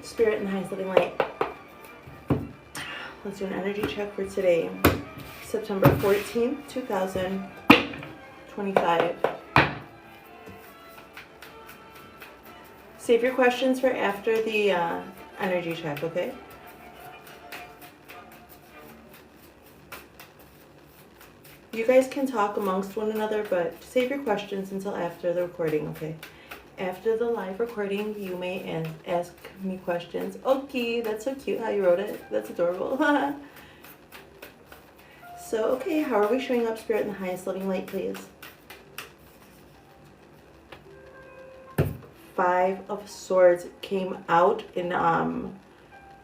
Spirit and highest living light. Let's do an energy check for today, September 14th, 2025. Save your questions for after the energy check, okay? You guys can talk amongst one another, but save your questions until after the recording, okay? After the live recording, you may ask me questions. Okay, that's so cute how you wrote it. That's adorable. So, okay, how are we showing up, Spirit, in the highest loving light, please? 5 of Swords came out in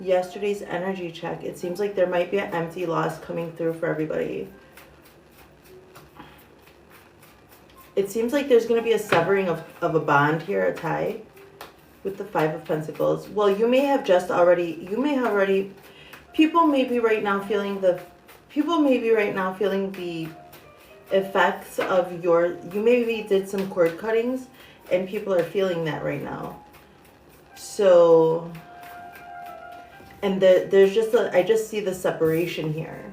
yesterday's energy check. It seems like there might be an empty loss coming through for everybody. It seems like there's going to be a severing of a bond here, a tie, with the 5 of Pentacles. Well, you may have people may be right now feeling the effects of you maybe did some cord cuttings, and people are feeling that right now. So, and there's just I just see the separation here.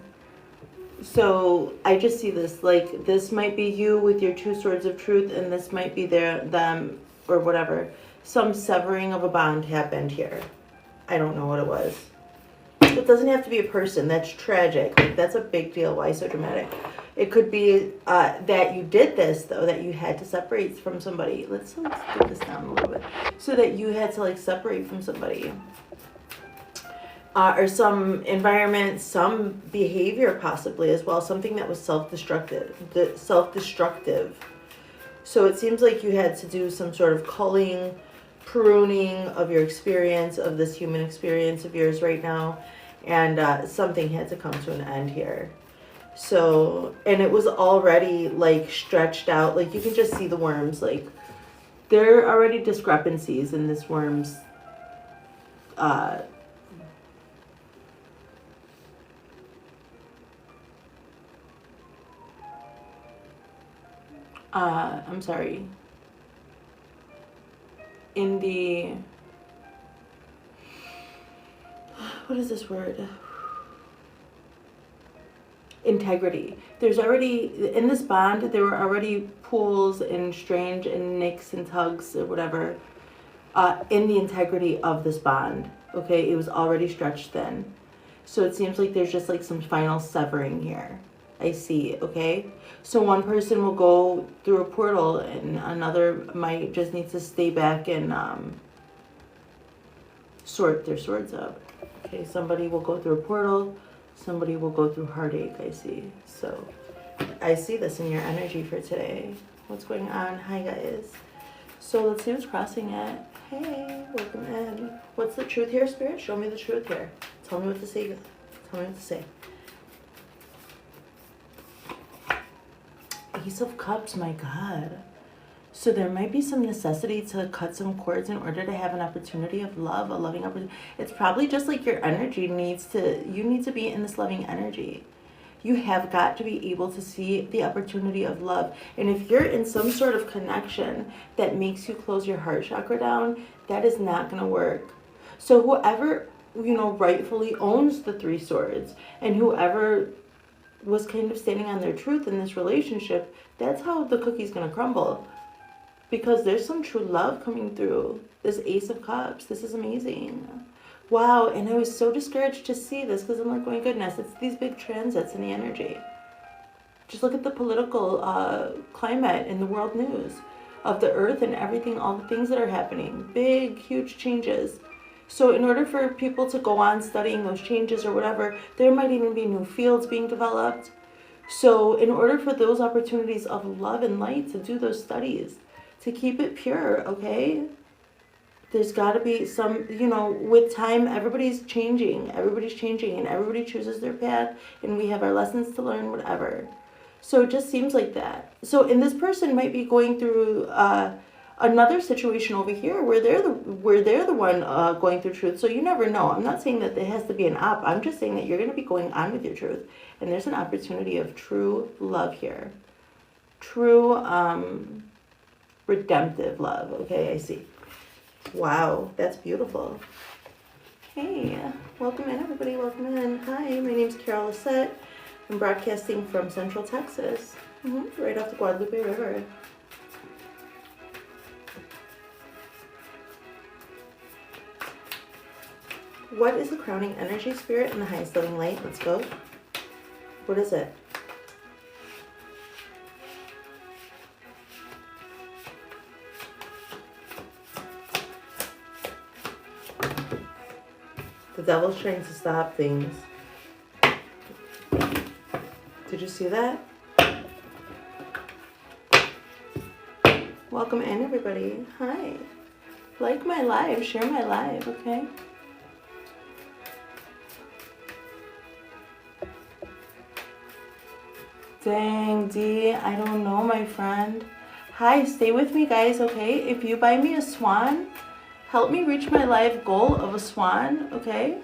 So I just see this, like, this might be you with your 2 swords of truth, and this might be them, or whatever. Some severing of a bond happened here. I don't know what it was. It doesn't have to be a person. That's tragic. Like, that's a big deal. Why so dramatic? It could be that you did this, though, that you had to separate from somebody. Let's put this down a little bit. So that you had to, like, separate from somebody. Or some environment, some behavior possibly as well, something that was self-destructive. So it seems like you had to do some sort of culling, pruning of your experience, of this human experience of yours right now, and something had to come to an end here. So, and it was already, like, stretched out, like, you can just see the worms, like, there are already discrepancies in this worm's I'm sorry, in the, what is this word? Integrity. There's already, in this bond, there were already pulls and strange and nicks and tugs or whatever in the integrity of this bond. Okay, it was already stretched thin. So it seems like there's just like some final severing here. I see, okay? So one person will go through a portal and another might just need to stay back and sort their swords out. Okay, somebody will go through a portal, somebody will go through heartache, I see. So I see this in your energy for today. What's going on? Hi, guys. So let's see what's crossing it. Hey, welcome in. What's the truth here, Spirit? Show me the truth here. Tell me what to say. Tell me what to say. Ace of Cups, my God. So there might be some necessity to cut some cords in order to have an opportunity of love, a loving opportunity. It's probably just like your energy you need to be in this loving energy. You have got to be able to see the opportunity of love. And if you're in some sort of connection that makes you close your heart chakra down, that is not going to work. So whoever, rightfully owns the 3 swords, and whoever was kind of standing on their truth in this relationship, that's how the cookie's going to crumble. Because there's some true love coming through. This Ace of Cups. This is amazing. Wow, and I was so discouraged to see this because I'm like, my goodness, it's these big transits in the energy. Just look at the political climate in the world news of the earth and everything, all the things that are happening. Big, huge changes. So in order for people to go on studying those changes or whatever, there might even be new fields being developed. So in order for those opportunities of love and light to do those studies, to keep it pure, okay? There's got to be some, with time, everybody's changing, and everybody chooses their path, and we have our lessons to learn, whatever. So it just seems like that. So, and this person might be going through another situation over here where they're the one going through truth. So you never know. I'm not saying that there has to be an op. I'm just saying that you're going to be going on with your truth, and there's an opportunity of true love here. True redemptive love. Okay, I see. Wow, that's beautiful. Hey, welcome in everybody, welcome in. Hi, my name's Carol Lisette. I'm broadcasting from Central Texas, right off the Guadalupe River. What is the crowning energy, spirit, and the highest living light? Let's go. What is it? The devil's trying to stop things. Did you see that? Welcome in, everybody. Hi. Like my live, share my live, okay? Dang, D, I don't know, my friend. Hi, stay with me, guys, okay? If you buy me a swan, help me reach my live goal of a swan, okay?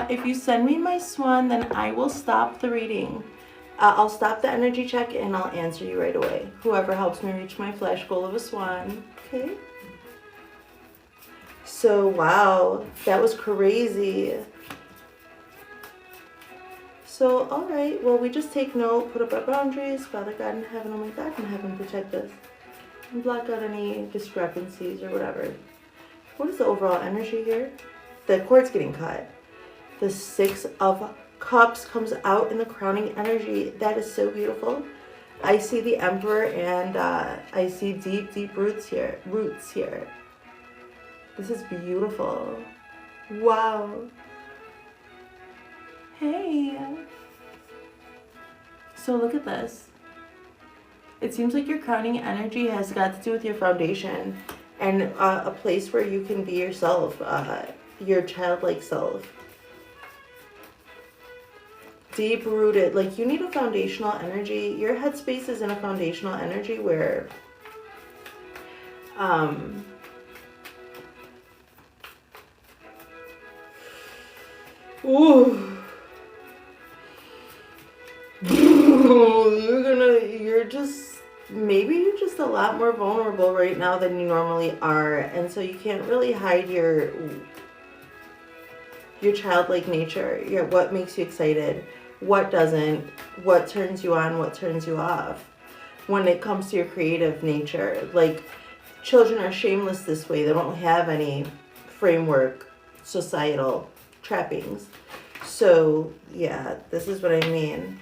If you send me my swan, then I will stop the reading. I'll stop the energy check and I'll answer you right away. Whoever helps me reach my flash goal of a swan, okay? So, wow, that was crazy. So, all right, well, we just take note, put up our boundaries. Father God in heaven, oh my God in heaven, protect us. And block out any discrepancies or whatever. What is the overall energy here? The cord's getting cut. The Six of Cups comes out in the crowning energy. That is so beautiful. I see the Emperor and I see deep, deep roots here. This is beautiful. Wow. Hey. So look at this. It seems like your crowning energy has got to do with your foundation and a place where you can be yourself, your childlike self. Deep rooted, like you need a foundational energy. Your headspace is in a foundational energy where you're just a lot more vulnerable right now than you normally are, and so you can't really hide your childlike nature, what makes you excited, what doesn't, what turns you on, what turns you off when it comes to your creative nature. Like, children are shameless this way. They don't have any framework, societal trappings. So, yeah, this is what I mean.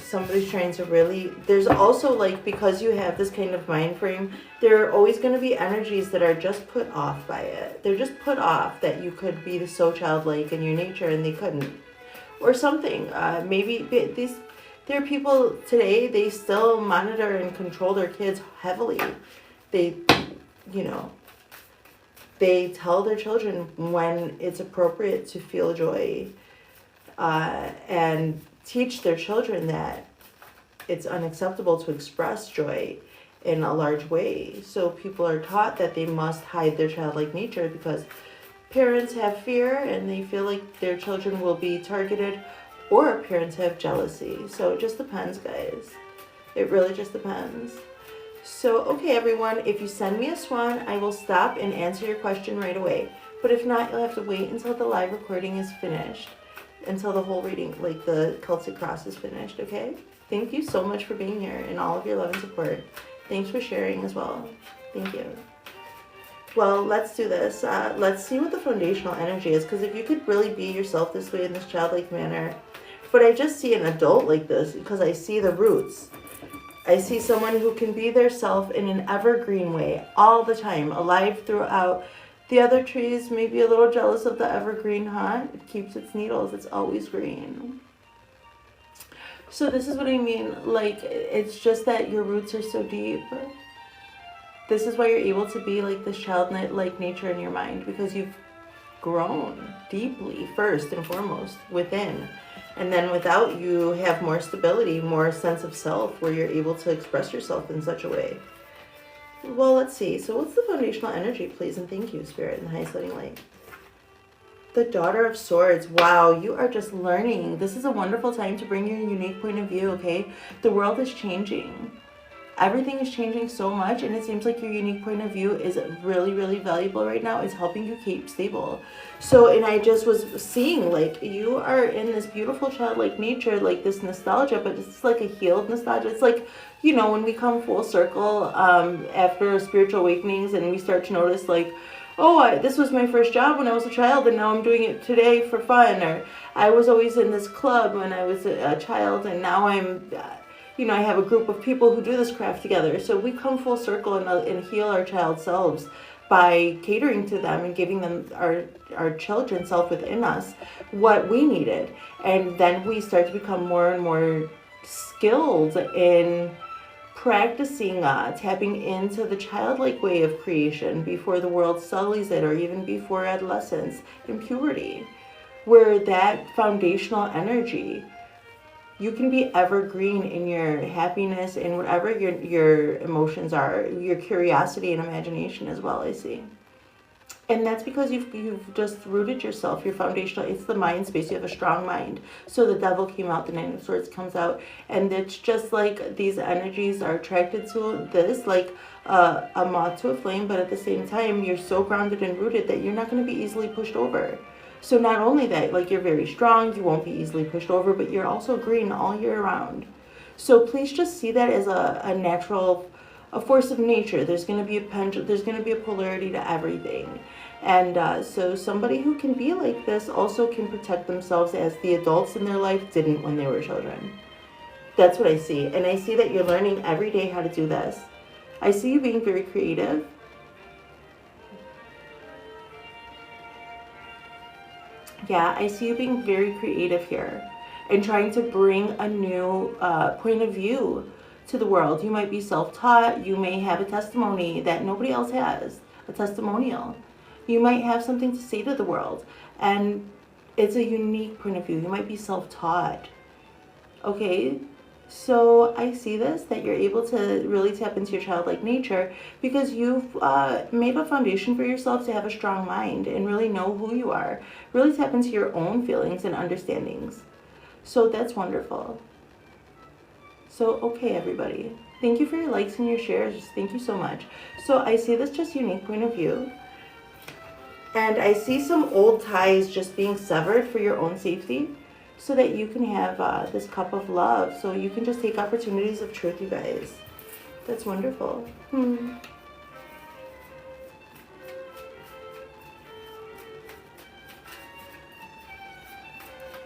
Somebody's trying to really, there's also like, because you have this kind of mind frame, there are always going to be energies that are just put off by it. They're just put off that you could be so childlike in your nature and they couldn't. Or something. Maybe there are people today, they still monitor and control their kids heavily. They tell their children when it's appropriate to feel joy, and teach their children that it's unacceptable to express joy in a large way. So people are taught that they must hide their childlike nature because parents have fear and they feel like their children will be targeted, or parents have jealousy. So it just depends, guys. It really just depends. So, okay, everyone, if you send me a swan, I will stop and answer your question right away. But if not, you'll have to wait until the live recording is finished, until the whole reading, like the Celtic Cross, is finished, okay? Thank you so much for being here and all of your love and support. Thanks for sharing as well. Thank you. Well, let's do this. Let's see what the foundational energy is, because if you could really be yourself this way in this childlike manner. But I just see an adult like this because I see the roots. I see someone who can be their self in an evergreen way all the time, alive throughout. The other trees may be a little jealous of the evergreen, huh? It keeps its needles. It's always green. So this is what I mean. Like, it's just that your roots are so deep. This is why you're able to be like this childlike nature in your mind, because you've grown deeply first and foremost within. And then without, you have more stability, more sense of self, where you're able to express yourself in such a way. Well, let's see. So what's the foundational energy, please? And thank you, Spirit, and the highest living light. The Daughter of Swords. Wow, you are just learning. This is a wonderful time to bring your unique point of view, okay? The world is changing. Everything is changing so much, and it seems like your unique point of view is really, really valuable right now. It's helping you keep stable. So, and I just was seeing, like, you are in this beautiful childlike nature, like this nostalgia, but it's like a healed nostalgia. It's like, you know, when we come full circle after spiritual awakenings, and we start to notice, like, oh, this was my first job when I was a child, and now I'm doing it today for fun. Or I was always in this club when I was a child, and now I'm, you know, I have a group of people who do this craft together. So we come full circle and heal our child selves by catering to them and giving them our children self within us what we needed. And then we start to become more and more skilled in practicing tapping into the childlike way of creation before the world sullies it, or even before adolescence and puberty, where that foundational energy, you can be evergreen in your happiness and whatever your emotions are, your curiosity and imagination as well, I see. And that's because you've just rooted yourself, your foundational, it's the mind space. You have a strong mind. So the devil came out, the Nine of Swords comes out, and it's just like these energies are attracted to this, like a moth to a flame, but at the same time, you're so grounded and rooted that you're not going to be easily pushed over. So not only that, like, you're very strong, you won't be easily pushed over, but you're also green all year round. So please just see that as a natural, a force of nature. There's going to be a pendulum, there's going to be a polarity to everything. And so somebody who can be like this also can protect themselves as the adults in their life didn't when they were children. That's what I see. And I see that you're learning every day how to do this. I see you being very creative. Yeah, I see you being very creative here and trying to bring a new point of view to the world. You might be self-taught. You may have a testimony that nobody else has, a testimonial. You might have something to say to the world, and it's a unique point of view. You might be self-taught. Okay, so I see this, that you're able to really tap into your childlike nature because you've made a foundation for yourself to have a strong mind and really know who you are. Really tap into your own feelings and understandings. So that's wonderful. So, okay, everybody. Thank you for your likes and your shares. Thank you so much. So I see this just unique point of view. And I see some old ties just being severed for your own safety so that you can have this cup of love. So you can just take opportunities of truth, you guys. That's wonderful.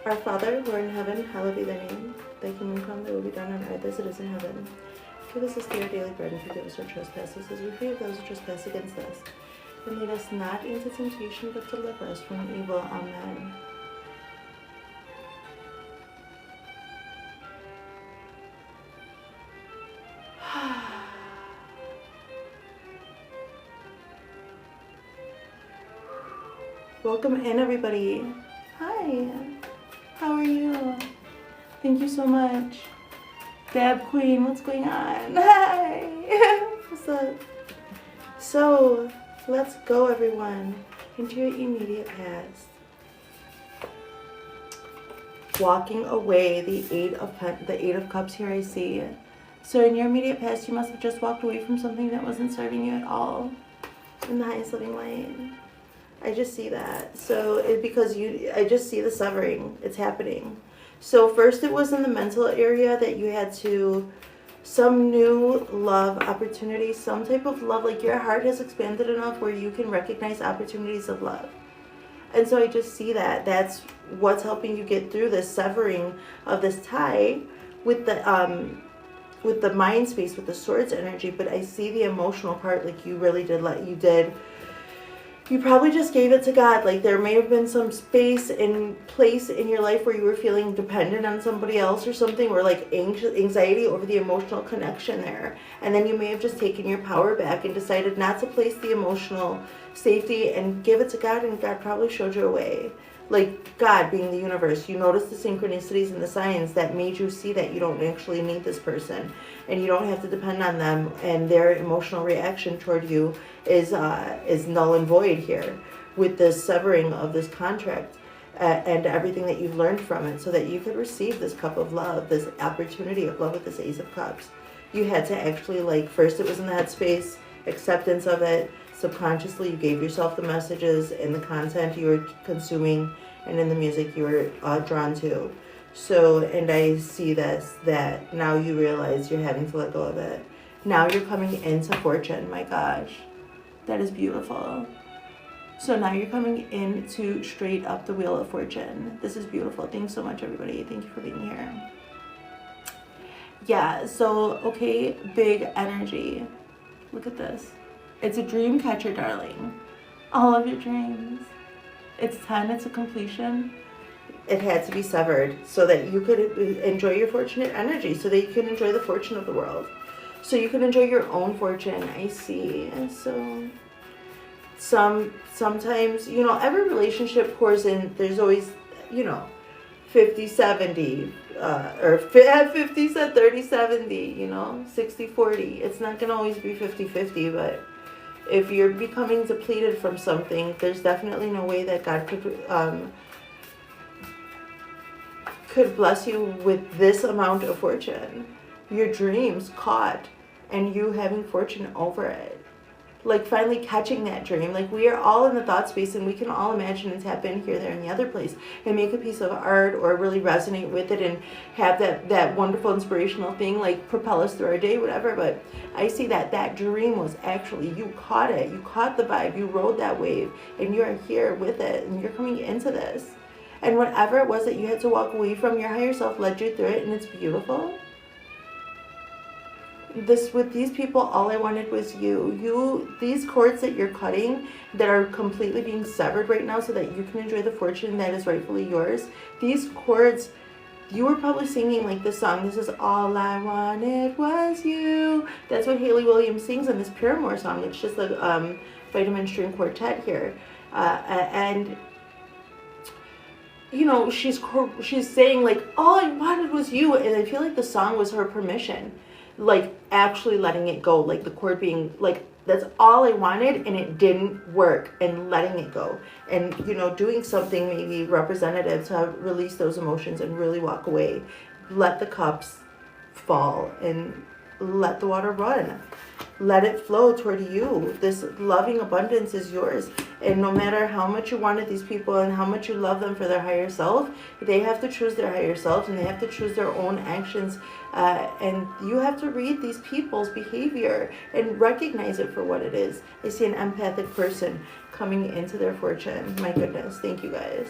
Our Father, who art in heaven, hallowed be thy name. Thy kingdom come, thy will be done on earth as it is in heaven. Give us this day our daily bread, and forgive us our trespasses, as we forgive those who trespass against us. And lead us not into temptation, but deliver us from evil. Amen. Welcome in, everybody. Hi. How are you? Thank you so much. Dab Queen, what's going on? Hi. What's up? So, let's go, everyone, into your immediate past. Walking away, the Eight of Cups here I see. So in your immediate past, you must have just walked away from something that wasn't serving you at all in the highest living light. I just see that. So I just see the severing. It's happening. So first it was in the mental area that you had to, some new love opportunity, some type of love, like your heart has expanded enough where you can recognize opportunities of love. And so I just see that. That's what's helping you get through this severing of this tie with the mind space, with the swords energy. But I see the emotional part, like you really did you probably just gave it to God. Like there may have been some space and place in your life where you were feeling dependent on somebody else or something, or like anxiety over the emotional connection there. And then you may have just taken your power back and decided not to place the emotional safety and give it to God, and God probably showed you a way. Like God being the universe, you noticed the synchronicities and the signs that made you see that you don't actually need this person and you don't have to depend on them, and their emotional reaction toward you is null and void here with the severing of this contract and everything that you've learned from it, so that you could receive this cup of love, this opportunity of love with this Ace of Cups. You had to actually, like, first it was in the headspace, acceptance of it. Subconsciously, you gave yourself the messages and the content you were consuming, and in the music you were drawn to. So, and I see this, that now you realize you're having to let go of it. Now you're coming into fortune. My gosh, that is beautiful. So now you're coming into straight up the wheel of fortune. This is beautiful. Thanks so much, everybody. Thank you for being here. Yeah, so, okay, big energy. Look at this. It's a dream catcher, darling. All of your dreams. It's 10, it's a completion. It had to be severed so that you could enjoy your fortunate energy, so that you can enjoy the fortune of the world. So you can enjoy your own fortune, I see. And so sometimes, you know, every relationship pours in, there's always, you know, 50-70, or 50 30-70, you know, 60-40. It's not going to always be 50-50, but if you're becoming depleted from something, there's definitely no way that God could bless you with this amount of fortune. Your dreams caught, and you having fortune over it. Like, finally catching that dream. Like, we are all in the thought space, and we can all imagine and tap in here, there, and the other place, and make a piece of art or really resonate with it and have that wonderful inspirational thing, like, propel us through our day, whatever. But I see that dream was actually, you caught it. You caught the vibe. You rode that wave, and you're here with it, and you're coming into this. And whatever it was that you had to walk away from, your higher self led you through it, and it's beautiful. With these people, all I wanted was these cords that you're cutting that are completely being severed right now so that you can enjoy the fortune that is rightfully yours. These cords, you were probably singing like this song. This is All I Wanted Was You. That's what Hayley Williams sings in this Paramore song. It's just the Vitamin String Quartet here. And you know, she's saying like, all I wanted was you. And I feel like the song was her permission. Like, actually letting it go, like the chord being like, that's all I wanted and it didn't work, and letting it go, and, you know, doing something maybe representative to release those emotions and really walk away. Let the cups fall and let the water run. Let it flow toward you. This loving abundance is yours. And no matter how much you wanted these people and how much you love them for their higher self, they have to choose their higher self, and they have to choose their own actions. And you have to read these people's behavior and recognize it for what it is. I see an empathic person coming into their fortune. My goodness. Thank you, guys.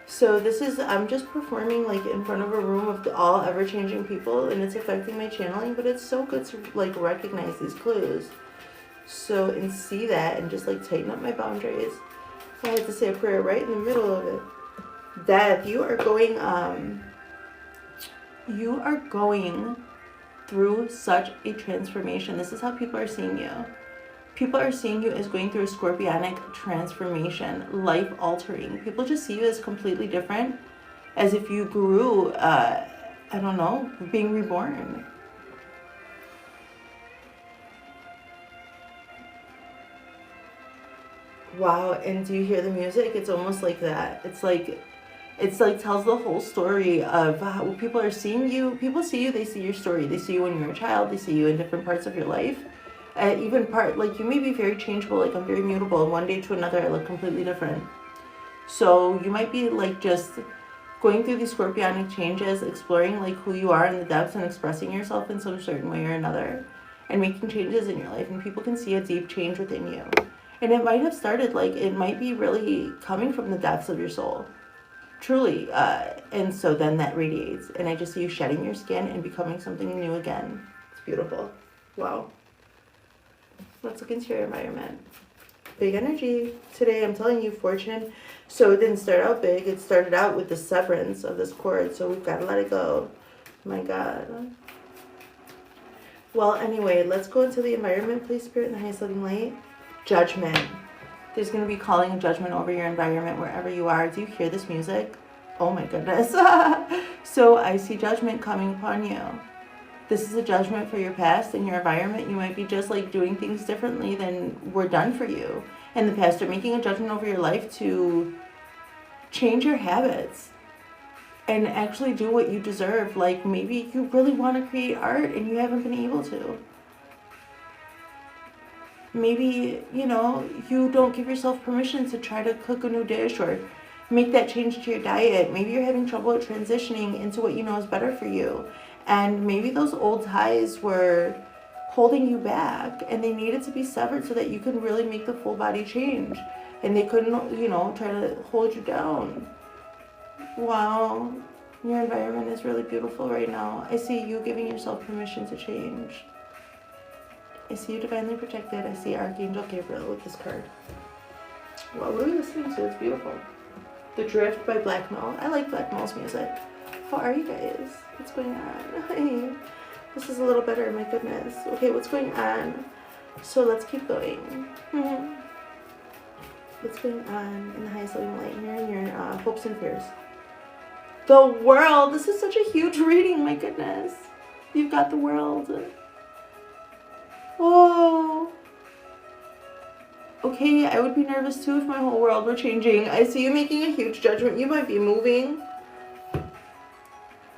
So this is, I'm just performing like in front of a room of all ever-changing people, and it's affecting my channeling, but it's so good to like recognize these clues. So, and see that, and just like tighten up my boundaries. I had to say a prayer right in the middle of it. Death, you are going through such a transformation. This is how people are seeing you. People are seeing you as going through a scorpionic transformation, life-altering. People just see you as completely different, as if you grew, I don't know, being reborn. Wow, and do you hear the music? It's almost like that. It's like tells the whole story of how people are seeing you. People see you, they see your story. They see you when you're a child, they see you in different parts of your life. Even like you may be very changeable, like I'm very mutable, and one day to another I look completely different. So you might be like just going through these scorpionic changes, exploring like who you are in the depths and expressing yourself in some certain way or another, and making changes in your life, and people can see a deep change within you. And it might have started like, it might be really coming from the depths of your soul, truly. And so then that radiates, and I just see you shedding your skin and becoming something new again. It's beautiful. Wow. Let's look into your environment. Big energy today. I'm telling you, fortune. So it didn't start out big. It started out with the severance of this cord. So we've got to let it go. My God. Well, anyway, let's go into the environment, please, Spirit, in the highest loving light. Judgment. There's going to be calling of judgment over your environment wherever you are. Do you hear this music? Oh my goodness. So I see judgment coming upon you. This is a judgment for your past and your environment. You might be just like doing things differently than were done for you in the past, or making a judgment over your life to change your habits and actually do what you deserve. Like, maybe you really want to create art and you haven't been able to. Maybe, you know, you don't give yourself permission to try to cook a new dish or make that change to your diet. Maybe you're having trouble transitioning into what you know is better for you. And maybe those old ties were holding you back and they needed to be severed so that you could really make the full body change. And they couldn't, you know, try to hold you down. Wow, your environment is really beautiful right now. I see you giving yourself permission to change. I see you divinely protected. I see Archangel Gabriel with this card. Wow, what are we listening to? It's beautiful. The Drift by Black Mel. I like Black Mel's music. How are you guys? What's going on? Hey, this is a little better, my goodness. Okay, what's going on? So let's keep going. What's going on in the highest living light here in your hopes and fears? The World. This is such a huge reading, my goodness. You've got the World. Oh. Okay, I would be nervous too if my whole world were changing. I see you making a huge judgment. You might be moving.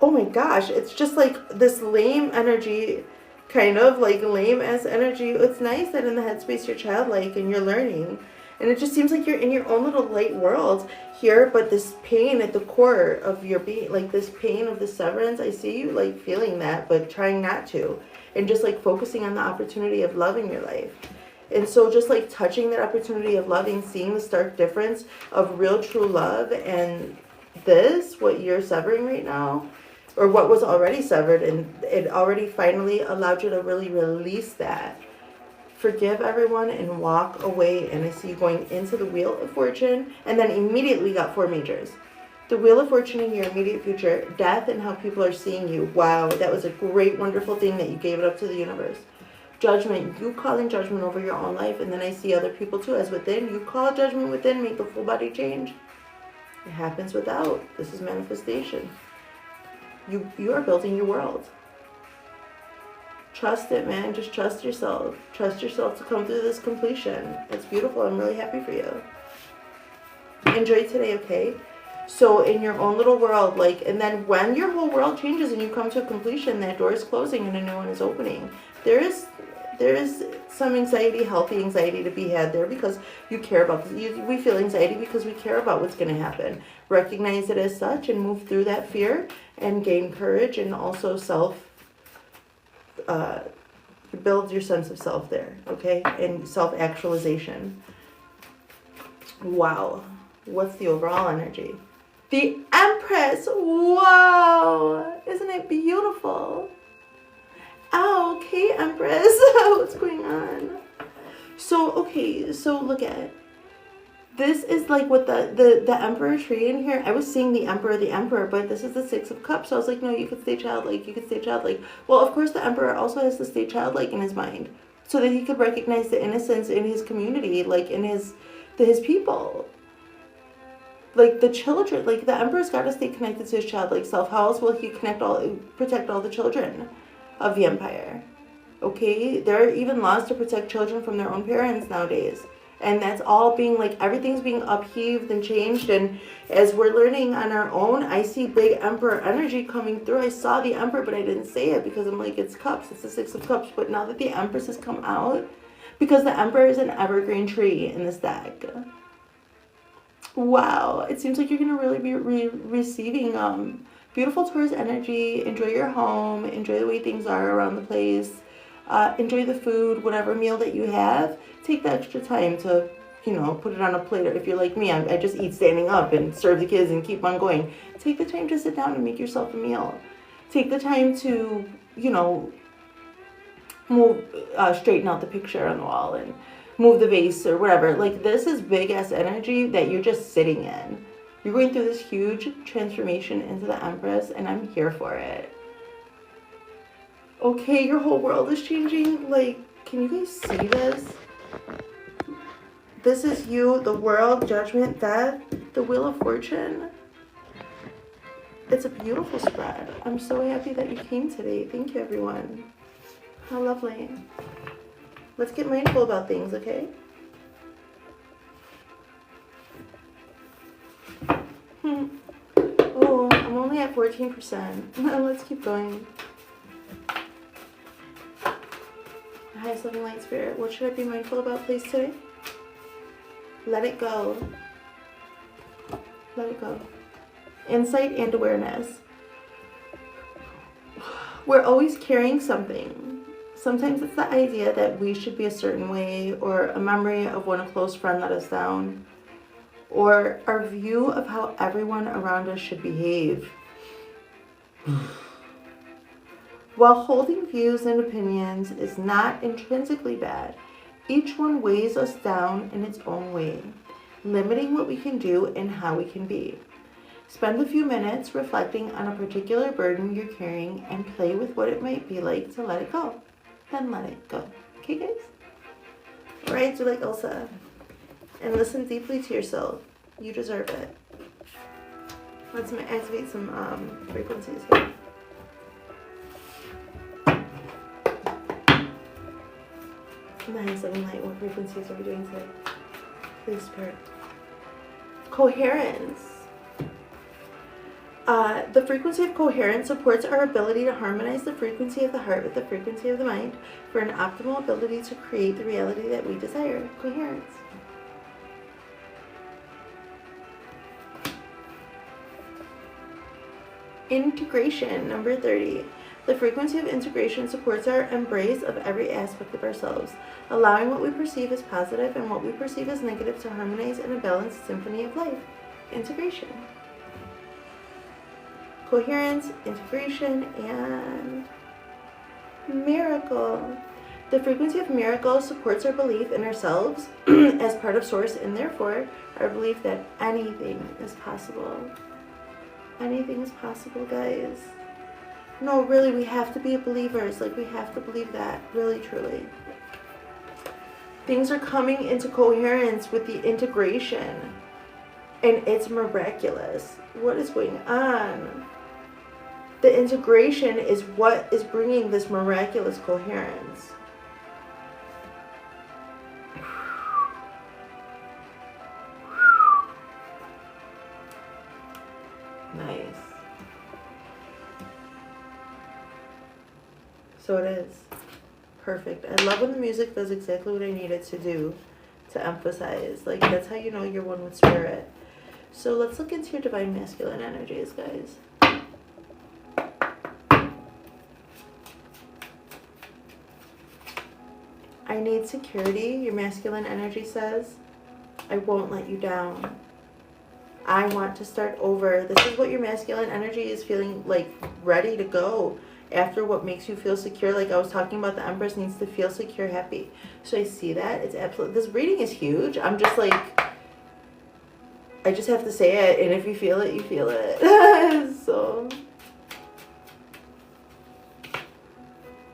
Oh my gosh, it's just like this lame energy, kind of like lame ass energy. It's nice that in the headspace you're childlike and you're learning. And it just seems like you're in your own little light world here, but this pain at the core of your being, like this pain of the severance, I see you like feeling that, but trying not to. And just like focusing on the opportunity of love in your life. And so just like touching that opportunity of loving, seeing the stark difference of real true love and this, what you're severing right now, or what was already severed, and it already finally allowed you to really release that. Forgive everyone and walk away. And I see you going into the Wheel of Fortune, and then immediately got 4 majors. The Wheel of Fortune in your immediate future, death and how people are seeing you. Wow, that was a great, wonderful thing that you gave it up to the universe. Judgment, you calling judgment over your own life, and then I see other people too as within. You call judgment within, make the full body change. It happens without. This is manifestation. You are building your world. Trust it, man. Just trust yourself. Trust yourself to come through this completion. It's beautiful. I'm really happy for you. Enjoy today, okay? So in your own little world, like, and then when your whole world changes and you come to a completion, that door is closing and a new one is opening. There is some anxiety, healthy anxiety to be had there because you care about this. We feel anxiety because we care about what's going to happen. Recognize it as such and move through that fear and gain courage, and also build your sense of self there, okay? And self-actualization. Wow. What's the overall energy? The Empress. Wow. Isn't it beautiful? Oh, okay, Empress. What's going on? So, okay, so look at it. This is like what the Emperor tree in here. I was seeing the Emperor, but this is the 6 of Cups. So I was like, no, you could stay childlike. You could stay childlike. Well, of course, the Emperor also has to stay childlike in his mind so that he could recognize the innocence in his community, like in his people. Like the children, like the Emperor's got to stay connected to his childlike self. How else will he protect all the children of the Empire? Okay, there are even laws to protect children from their own parents nowadays. And that's all being like, everything's being upheaved and changed. And as we're learning on our own, I see big Emperor energy coming through. I saw the Emperor, but I didn't say it because I'm like, it's cups. It's the 6 of Cups. But now that the Empress has come out, because the Emperor is an evergreen tree in this deck. Wow. It seems like you're going to really be receiving beautiful Taurus energy. Enjoy your home. Enjoy the way things are around the place. Enjoy the food, whatever meal that you have. Take the extra time to, put it on a plate. Or if you're like me, I just eat standing up and serve the kids and keep on going. Take the time to sit down and make yourself a meal. Take the time to, move, straighten out the picture on the wall and move the vase or whatever. Like, this is big ass energy that you're just sitting in. You're going through this huge transformation into the Empress, and I'm here for it. Okay, your whole world is changing. Like, can you guys see this? This is you, the World, Judgment, Death, the Wheel of Fortune. It's a beautiful spread. I'm so happy that you came today. Thank you, everyone. How lovely. Let's get mindful about things, okay? Oh, I'm only at 14%. Let's keep going. Highest loving light spirit, what should I be mindful about, please, today? Let it go. Let it go. Insight and awareness. We're always carrying something. Sometimes it's the idea that we should be a certain way, or a memory of when a close friend let us down, or our view of how everyone around us should behave. While holding views and opinions is not intrinsically bad, each one weighs us down in its own way, limiting what we can do and how we can be. Spend a few minutes reflecting on a particular burden you're carrying and play with what it might be like to let it go. Then let it go. Okay, guys? Alright, do like Elsa. And listen deeply to yourself. You deserve it. Let's activate some frequencies here. Nice, loving light. What frequencies are we doing today? Please, Spirit. Coherence. The frequency of coherence supports our ability to harmonize the frequency of the heart with the frequency of the mind for an optimal ability to create the reality that we desire. Coherence. Integration, number 30. The frequency of integration supports our embrace of every aspect of ourselves, allowing what we perceive as positive and what we perceive as negative to harmonize in a balanced symphony of life. Integration. Coherence, integration, and miracle. The frequency of miracle supports our belief in ourselves as part of Source, and therefore our belief that anything is possible. Anything is possible, guys. No, really, we have to be believers. Like, we have to believe that, really, truly. Things are coming into coherence with the integration, and it's miraculous. What is going on? The integration is what is bringing this miraculous coherence. Nice. So it is. Perfect. I love when the music does exactly what I need it to do, to emphasize. Like, that's how you know you're one with spirit. So let's look into your divine masculine energies, guys. I need security, your masculine energy says. I won't let you down. I want to start over. This is what your masculine energy is feeling like, ready to go after what makes you feel secure. Like I was talking about, the Empress needs to feel secure, happy. So I see that. It's absolutely, this reading is huge. I'm just like, I just have to say it, and if you feel it, you feel it. So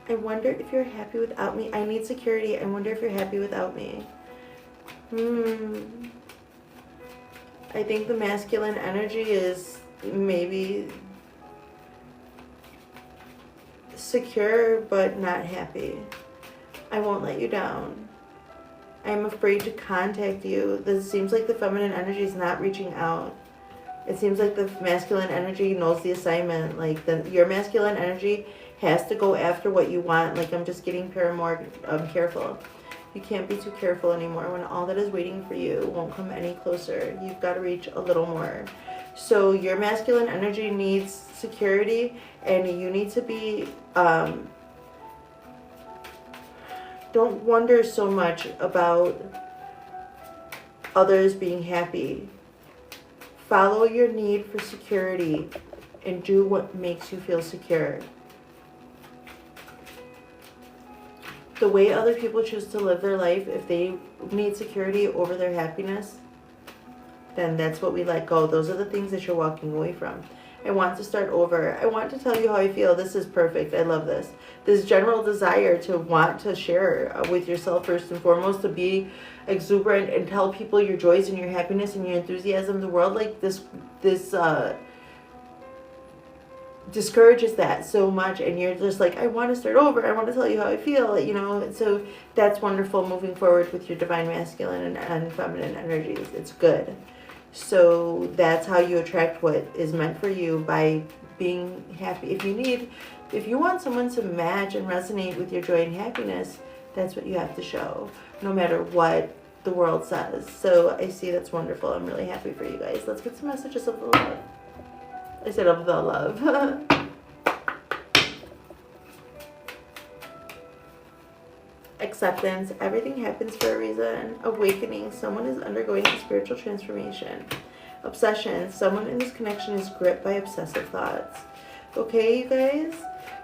I wonder if you're happy without me. I need security. I wonder if you're happy without me. I think the masculine energy is maybe secure but not happy. I won't let you down. I'm afraid to contact you. This seems like the feminine energy is not reaching out. It seems like the masculine energy knows the assignment. Like your masculine energy has to go after what you want. Like, I'm just getting more careful. You can't be too careful anymore when all that is waiting for you won't come any closer. You've got to reach a little more. So your masculine energy needs security, and you need to be, don't wonder so much about others being happy. Follow your need for security and do what makes you feel secure. The way other people choose to live their life, if they need security over their happiness, then that's what we let go. Those are the things that you're walking away from. I want to start over. I want to tell you how I feel. This is perfect. I love this. This general desire to want to share with yourself first and foremost, to be exuberant and tell people your joys and your happiness and your enthusiasm. The world like this discourages that so much, and you're just like, I want to start over. I want to tell you how I feel, you know. So that's wonderful moving forward with your divine masculine and feminine energies. It's good. So that's how you attract what is meant for you, by being happy. If you want someone to match and resonate with your joy and happiness, that's what you have to show, no matter what the world says. So I see, that's wonderful. I'm really happy for you guys. Let's get some messages of the love. I said of the love. Acceptance. Everything happens for a reason. Awakening. Someone is undergoing a spiritual transformation. Obsession. Someone in this connection is gripped by obsessive thoughts. Okay, you guys?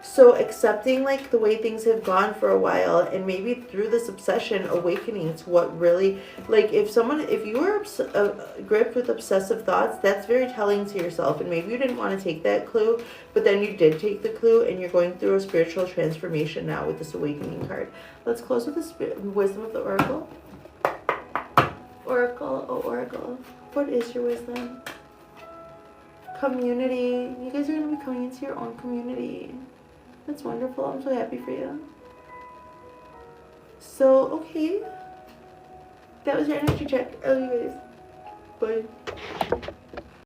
So accepting like the way things have gone for a while, and maybe through this obsession, awakening to what really, like if you were gripped with obsessive thoughts, that's very telling to yourself, and maybe you didn't want to take that clue, but then you did take the clue, and you're going through a spiritual transformation now with this awakening card. Let's close with the wisdom of the oracle. Oracle, oh oracle, what is your wisdom? Community. You guys are going to be coming into your own community. That's wonderful. I'm so happy for you. So, okay. That was your energy check. I love you guys. Bye.